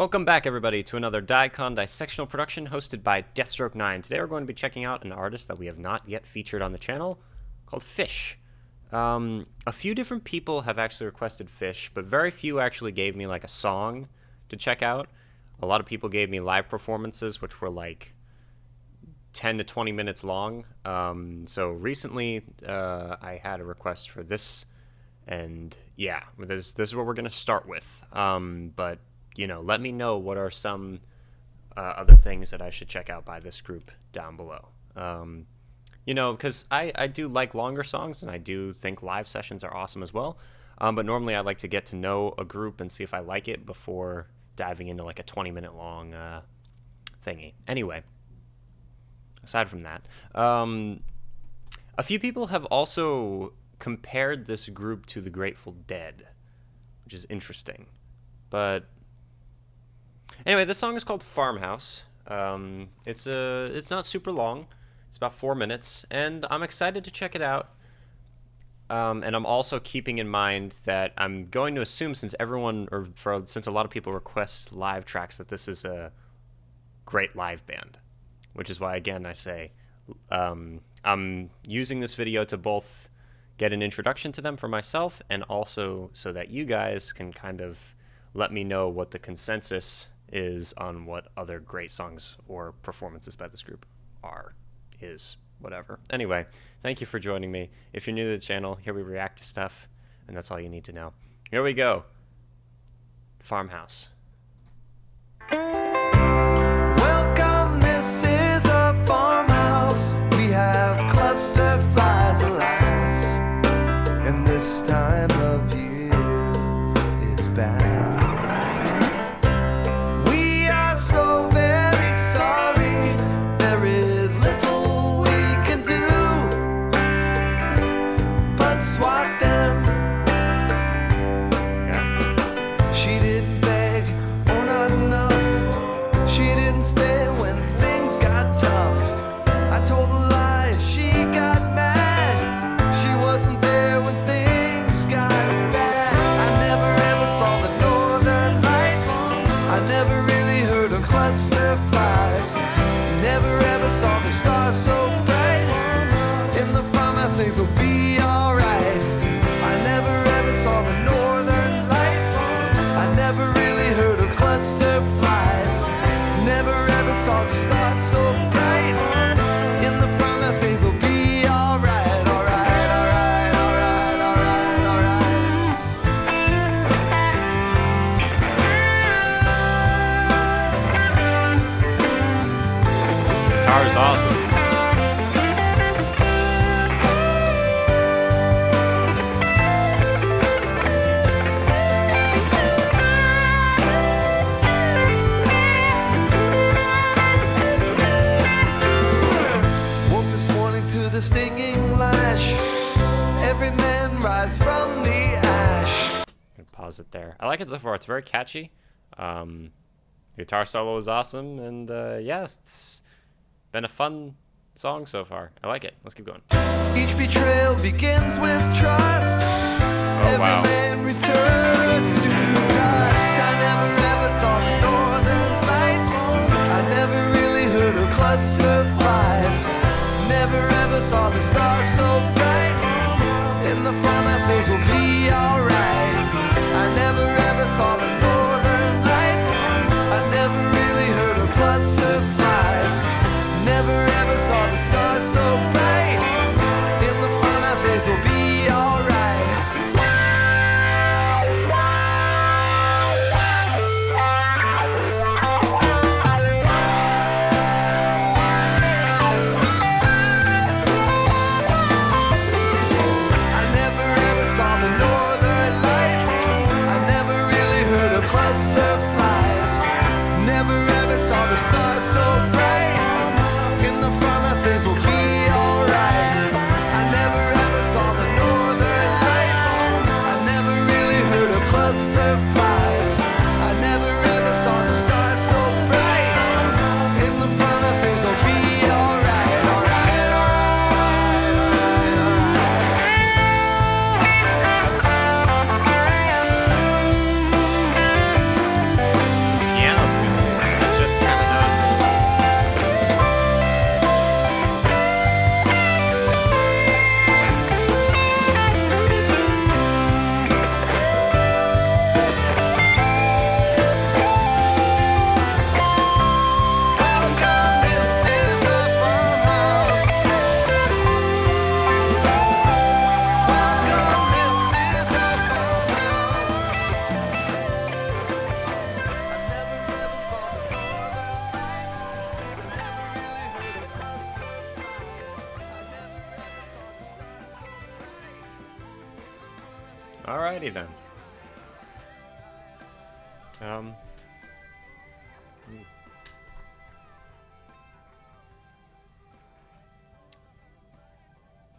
Welcome back, everybody, to another dicondissectional production hosted by Deathstroke9. Today we're going to be checking out an artist that we have not yet featured on the channel called Phish. A few different people have actually requested Phish, but very few actually gave me like a song to check out. A lot of people gave me live performances, which were like 10 to 20 minutes long. So recently I had a request for this, and yeah, this is what we're going to start with. But you know, let me know what are some other things that I should check out by this group down below. You know, because I do like longer songs, and I do think live sessions are awesome as well. But normally I like to get to know a group and see if I like it before diving into like a 20-minute long thingy. Anyway, aside from that, a few people have also compared this group to the Grateful Dead, which is interesting. But anyway, this song is called Farmhouse. It's not super long. It's about 4 minutes, and I'm excited to check it out. And I'm also keeping in mind that I'm going to assume, since since a lot of people request live tracks, that this is a great live band, which is why, again, I say I'm using this video to both get an introduction to them for myself, and also so that you guys can kind of let me know what the consensus is on what other great songs or performances by this group is, whatever. Anyway, thank you for joining me. If you're new to the channel, here we react to stuff, and that's all you need to know. Here we go. Farmhouse. Welcome, this is a farmhouse. We have cluster flies, alas, and this time of year is bad. We are so very sorry, there is little we can do but swat them. She didn't beg, or not enough. She didn't stay when things got tough. I told a lie, she got mad. She wasn't there when things got bad. I never ever saw the northern lights. I never really heard of cluster flies. Never ever saw the stars so bright. In the farmhouse things will be alright. I never ever saw the northern lights. I never really heard of cluster flies. Never ever saw the stars so bright. In the farmhouse things will be alright, alright, alright, alright, alright, alright. Guitar is awesome. The stinging lash, every man rise from the ash. I'm gonna pause it there. I like it so far. It's very catchy. The guitar solo is awesome, and yeah, it's been a fun song so far. I like it. Let's keep going. Each betrayal begins with trust. Every wow. man returns to dust. I never ever saw the northern lights. I never really heard of cluster flies. Never ever saw the stars so bright. In the farmhouse things will be alright. I never ever saw the northern lights. I never really heard of cluster flies. Never ever saw the stars so bright. In the farmhouse things will be alright. Alrighty then.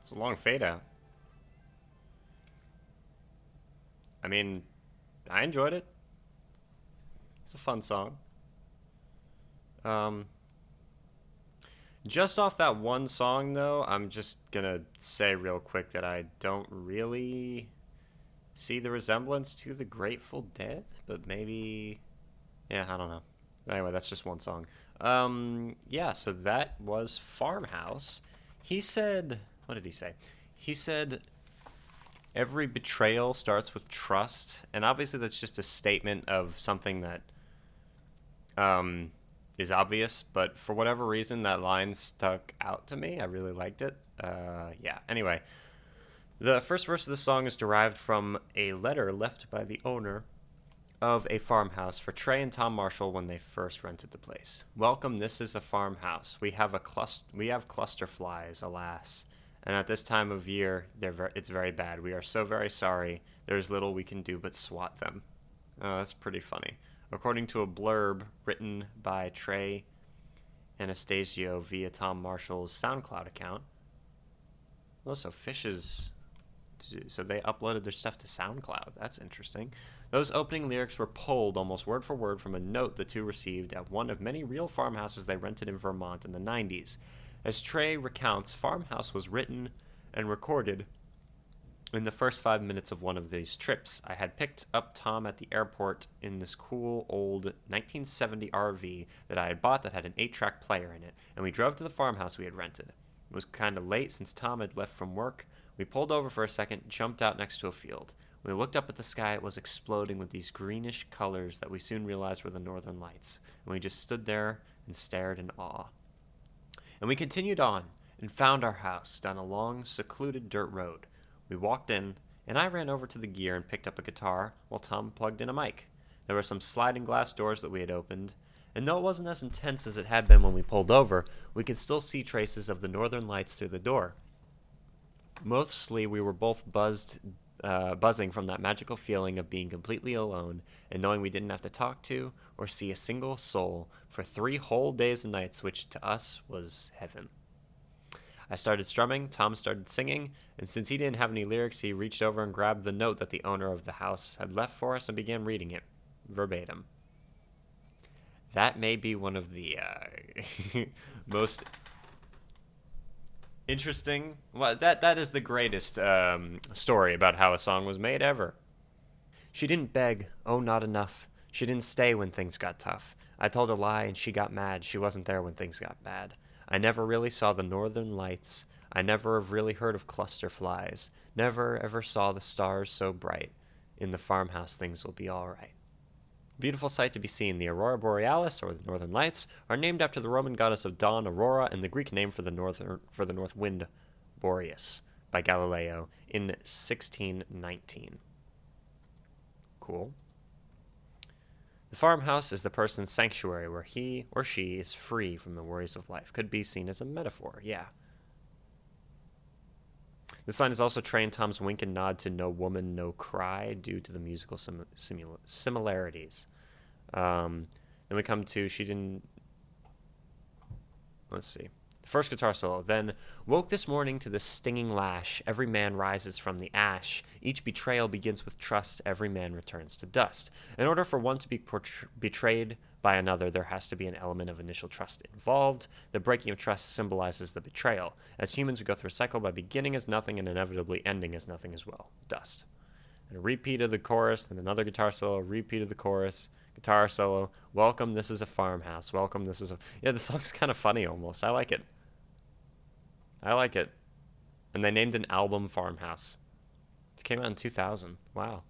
It's a long fade out. I mean, I enjoyed it. It's a fun song. Just off that one song, though, I'm just gonna say real quick that I don't really see the resemblance to the Grateful Dead, but maybe, yeah, I don't know. Anyway, that's just one song. Yeah, so that was Farmhouse. He said, what did he say? He said, every betrayal starts with trust, and obviously that's just a statement of something that is obvious, but for whatever reason that line stuck out to me. I really liked it. Yeah, anyway, the first verse of the song is derived from a letter left by the owner of a farmhouse for Trey and Tom Marshall when they first rented the place. Welcome, this is a farmhouse. We have cluster flies, alas. And at this time of year, it's very bad. We are so very sorry. There's little we can do but swat them. That's pretty funny. According to a blurb written by Trey Anastasio via Tom Marshall's SoundCloud account. Also, Phish so they uploaded their stuff to SoundCloud. That's interesting. Those opening lyrics were pulled almost word for word from a note the two received at one of many real farmhouses they rented in Vermont in the 90s. As Trey recounts, Farmhouse was written and recorded in the first 5 minutes of one of these trips. I had picked up Tom at the airport in this cool old 1970 RV that I had bought that had an 8-track player in it, and we drove to the farmhouse we had rented. It was kind of late since Tom had left from work. We pulled over for a second, jumped out next to a field. When we looked up at the sky, it was exploding with these greenish colors that we soon realized were the northern lights, and we just stood there and stared in awe. And we continued on and found our house down a long, secluded dirt road. We walked in, and I ran over to the gear and picked up a guitar while Tom plugged in a mic. There were some sliding glass doors that we had opened, and though it wasn't as intense as it had been when we pulled over, we could still see traces of the northern lights through the door. Mostly we were both buzzing from that magical feeling of being completely alone and knowing we didn't have to talk to or see a single soul for 3 whole days and nights, which to us was heaven. I started strumming, Tom started singing, and since he didn't have any lyrics, he reached over and grabbed the note that the owner of the house had left for us and began reading it, verbatim. That may be one of the most interesting, well, that is the greatest story about how a song was made ever. She didn't beg, oh, not enough. She didn't stay when things got tough. I told a lie and she got mad. She wasn't there when things got bad. I never really saw the northern lights. I never have really heard of cluster flies. Never ever saw the stars so bright. In the farmhouse, things will be all right. Beautiful sight to be seen. The Aurora Borealis, or the Northern Lights, are named after the Roman goddess of dawn, Aurora, and the Greek name for the north wind, Boreas, by Galileo in 1619. Cool. The farmhouse is the person's sanctuary where he or she is free from the worries of life. Could be seen as a metaphor, yeah. This line is also Trey and Tom's wink and nod to No Woman, No Cry due to the musical similarities. Then we come to She Didn't... Let's see. First guitar solo. Then, woke this morning to the stinging lash. Every man rises from the ash. Each betrayal begins with trust. Every man returns to dust. In order for one to be betrayed by another, there has to be an element of initial trust involved. The breaking of trust symbolizes the betrayal. As humans, we go through a cycle by beginning as nothing and inevitably ending as nothing as well. Dust. And a repeat of the chorus, then another guitar solo, repeat of the chorus, guitar solo. Welcome, this is a farmhouse. Welcome, this is a... Yeah, the song's kind of funny almost. I like it. I like it. And they named an album Farmhouse. It came out in 2000. Wow.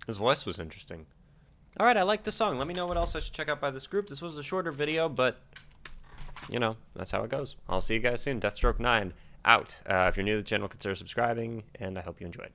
His voice was interesting. Alright, I like the song. Let me know what else I should check out by this group. This was a shorter video, but, you know, that's how it goes. I'll see you guys soon. Deathstroke 9, out. If you're new to the channel, consider subscribing, and I hope you enjoyed.